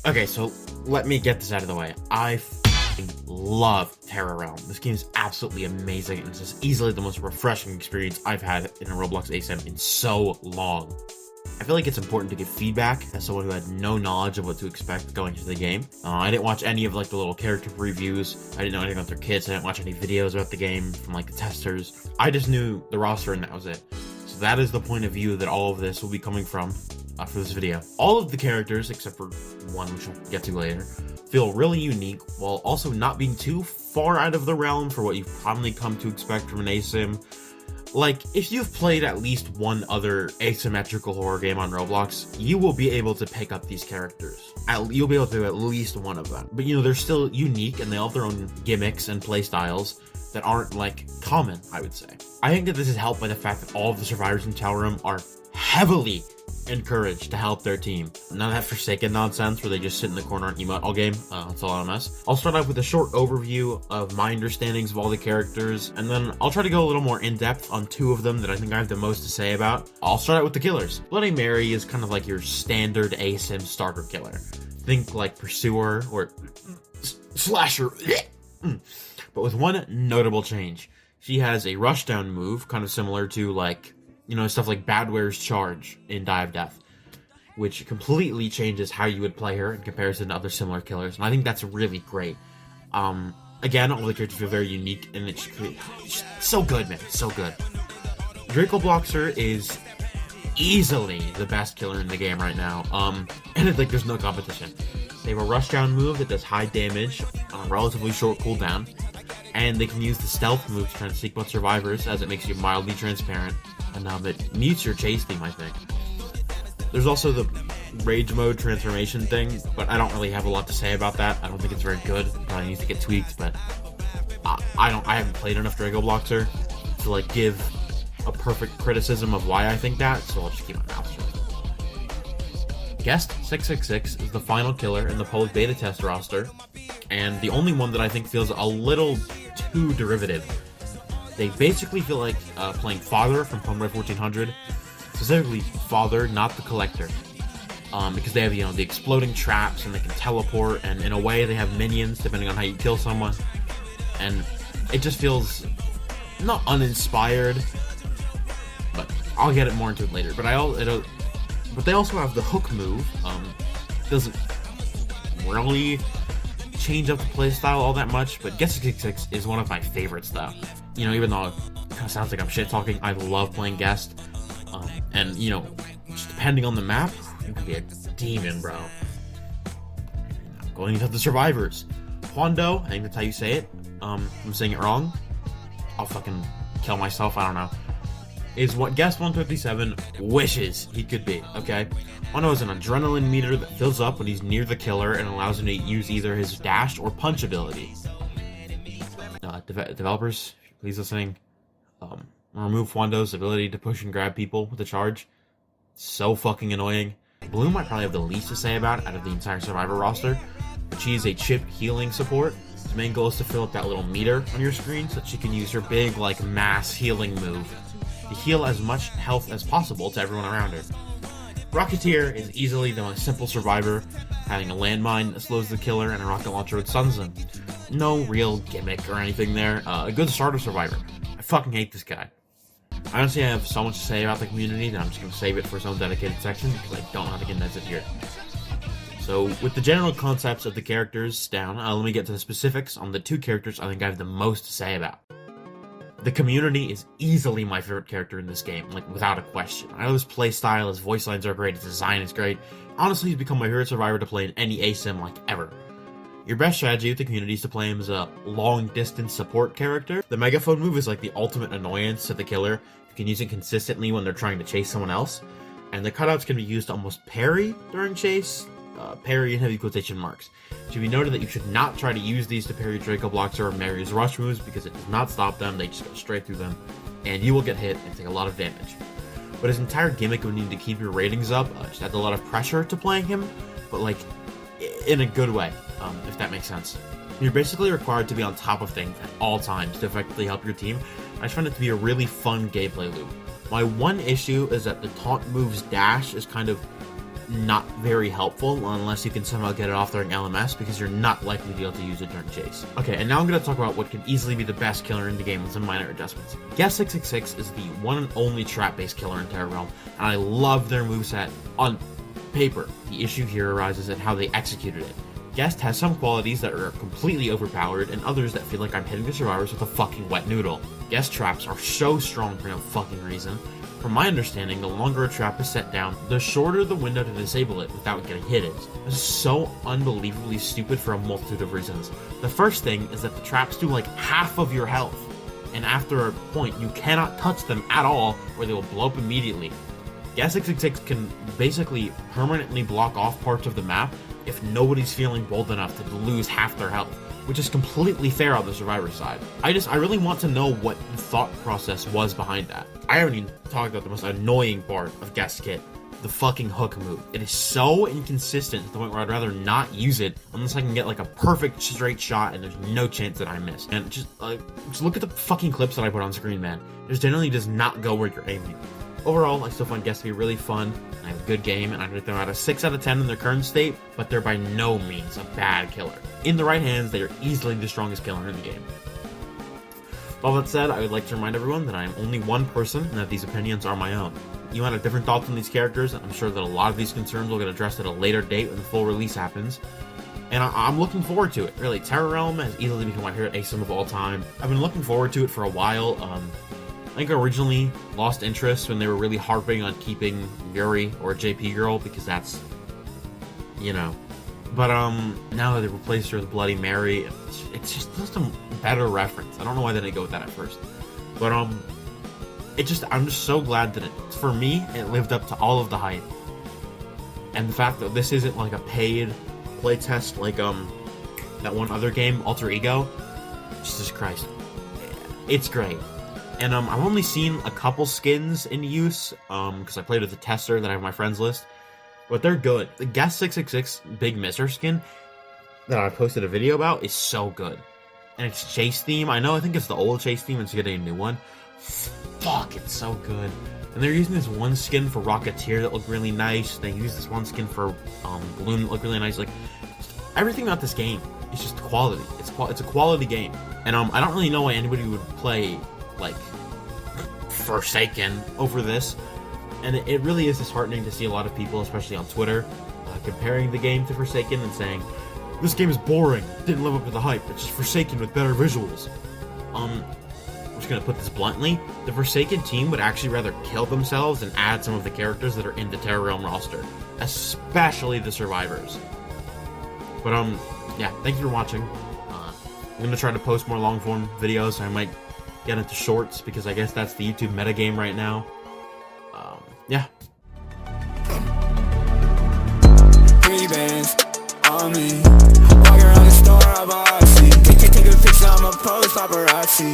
Okay, so let me get this out of the way. I f***ing love Terra Realm. This game is absolutely amazing, and it's just easily the most refreshing experience I've had in a Roblox ASIM in so long. I feel like it's important to give feedback as someone who had no knowledge of what to expect going into the game. I didn't watch any of like the little character reviews. I didn't know anything about their kits. I didn't watch any videos about the game from like the testers. I just knew the roster and that was it. So that is the point of view that all of this will be coming from for this video. All of the characters, except for one which we'll get to later, feel really unique while also not being too far out of the realm for what you've probably come to expect from an ASIM. Like, if you've played at least one other asymmetrical horror game on Roblox, you will be able to pick up these characters. You'll be able to do at least one of them. But, you know, they're still unique, and they all have their own gimmicks and playstyles that aren't, like, common, I would say. I think that this is helped by the fact that all of the survivors in Tower Room are heavily encouraged to help their team. None of that Forsaken nonsense where they just sit in the corner and emote all game. That's a lot of mess. I'll start off with a short overview of my understandings of all the characters, and then I'll try to go a little more in-depth on two of them that I think I have the most to say about. I'll start out with the killers. Bloody Mary is kind of like your standard ASIM starter killer. Think like Pursuer or Slasher, but with one notable change. She has a rushdown move, kind of similar to like, you know, stuff like Badware's Charge in Die of Death, which completely changes how you would play her in comparison to other similar killers, and I think that's really great. Again, all the characters feel very unique, and it's so good, man, so good. Draco Bloxer is easily the best killer in the game right now, and it's like there's no competition. They have a rushdown move that does high damage on a relatively short cooldown, and they can use the stealth move to try and seek out survivors, as it makes you mildly transparent, and it mutes your chase team, I think. There's also the rage mode transformation thing, but I don't really have a lot to say about that. I don't think it's very good. It probably needs to get tweaked, but I haven't played enough Draco Bloxer to like give a perfect criticism of why I think that, so I'll just keep my mouth shut. Guest 666 is the final killer in the public beta test roster, and the only one that I think feels a little too derivative. They basically feel like playing Father from Homeworld 1400, specifically Father, not the Collector, because they have, you know, the exploding traps and they can teleport, and in a way they have minions depending on how you kill someone, and it just feels not uninspired, but I'll get it more into it later. But but they also have the hook move. Doesn't really change up the playstyle all that much, but Guess 666 is one of my favorites though. You know, even though it kind of sounds like I'm shit talking, I love playing Guest. And, you know, just depending on the map, you can be a demon, bro. Going into the survivors. Huando, I think that's how you say it. If I'm saying it wrong, I'll fucking kill myself, I don't know. Is what Guest 157 wishes he could be, okay? Huando is an adrenaline meter that fills up when he's near the killer and allows him to use either his dash or punch ability. Developers, please listening, remove Huando's ability to push and grab people with a charge. So fucking annoying. Blue might probably have the least to say about it out of the entire Survivor roster, but she is a chip healing support. His main goal is to fill up that little meter on your screen so that she can use her big, like, mass healing move to heal as much health as possible to everyone around her. Rocketeer is easily the most simple survivor, having a landmine that slows the killer and a rocket launcher that stuns them. No real gimmick or anything there. A good starter survivor. I fucking hate this guy. Honestly, I have so much to say about the community that I'm just going to save it for some dedicated section because I don't know how to condense it here. So, with the general concepts of the characters down, let me get to the specifics on the two characters I think I have the most to say about. The community is easily my favorite character in this game, like, without a question. I love his playstyle, his voice lines are great, his design is great. Honestly, he's become my favorite survivor to play in any ASIM, like, ever. Your best strategy with the community is to play him as a long-distance support character. The megaphone move is like the ultimate annoyance to the killer. You can use it consistently when they're trying to chase someone else. And the cutouts can be used to almost parry during chase. Parry in heavy quotation marks. It should be noted that you should not try to use these to parry Draco Bloxer or Mary's rush moves because it does not stop them, they just go straight through them. And you will get hit and take a lot of damage. But his entire gimmick would need to keep your ratings up, just adds a lot of pressure to playing him, but like, in a good way, if that makes sense. You're basically required to be on top of things at all times to effectively help your team. I just find it to be a really fun gameplay loop. My one issue is that the taunt move's dash is kind of not very helpful unless you can somehow get it off during LMS, because you're not likely to be able to use it during chase. Okay, and now I'm going to talk about what can easily be the best killer in the game with some minor adjustments. Guest 666 is the one and only trap-based killer in Terra Realm, and I love their moveset on paper. The issue here arises at how they executed it. Guest has some qualities that are completely overpowered, and others that feel like I'm hitting the survivors with a fucking wet noodle. Guest traps are so strong for no fucking reason. From my understanding, the longer a trap is set down, the shorter the window to disable it without getting hit is. This is so unbelievably stupid for a multitude of reasons. The first thing is that the traps do like half of your health, and after a point, you cannot touch them at all, or they will blow up immediately. Guest 666 can basically permanently block off parts of the map if nobody's feeling bold enough to lose half their health, which is completely fair on the survivor side. I really want to know what the thought process was behind that. I haven't even talked about the most annoying part of Guest Kit, the fucking hook move. It is so inconsistent to the point where I'd rather not use it unless I can get like a perfect straight shot and there's no chance that I miss. And just look at the fucking clips that I put on screen, man. It generally does not go where you're aiming. Overall, I still find Guest to be really fun, and I have a good game, and I'd rate them out of 6 out of 10 in their current state, but they're by no means a bad killer. In the right hands, they are easily the strongest killer in the game. With all that said, I would like to remind everyone that I am only one person, and that these opinions are my own. You might have different thoughts on these characters, and I'm sure that a lot of these concerns will get addressed at a later date when the full release happens. And I'm looking forward to it, really. Terra Realm has easily become my favorite Asym of all time. I've been looking forward to it for a while. I think I originally lost interest when they were really harping on keeping Yuri or JP Girl, because that's, you know. But now that they replaced her with Bloody Mary, it's just a better reference. I don't know why they didn't go with that at first. But I'm just so glad that for me, it lived up to all of the hype. And the fact that this isn't like a paid playtest like that one other game, Alter Ego. Jesus Christ. It's great. And I've only seen a couple skins in use, because I played with a tester that I have on my friends list, but they're good. The Guest 666 Big Misser skin that I posted a video about is so good. And it's Chase theme. I think it's the old Chase theme, it's getting a new one. Fuck, it's so good. And they're using this one skin for Rocketeer that looked really nice. They use this one skin for Balloon that looked really nice. Like, everything about this game is just quality. It's a quality game. And I don't really know why anybody would play like Forsaken over this, and it really is disheartening to see a lot of people, especially on Twitter, comparing the game to Forsaken and saying this game is boring, didn't live up to the hype, it's just Forsaken with better visuals. I'm just gonna put this bluntly, the Forsaken team would actually rather kill themselves than add some of the characters that are in the Terra Realm roster, especially the survivors. But yeah, thank you for watching. I'm gonna try to post more long form videos, so I might get into shorts, because I guess that's the YouTube metagame right now. Yeah. 3 bands on me. Walking around the store, I'm bossy. Take a picture, I'm a post paparazzi.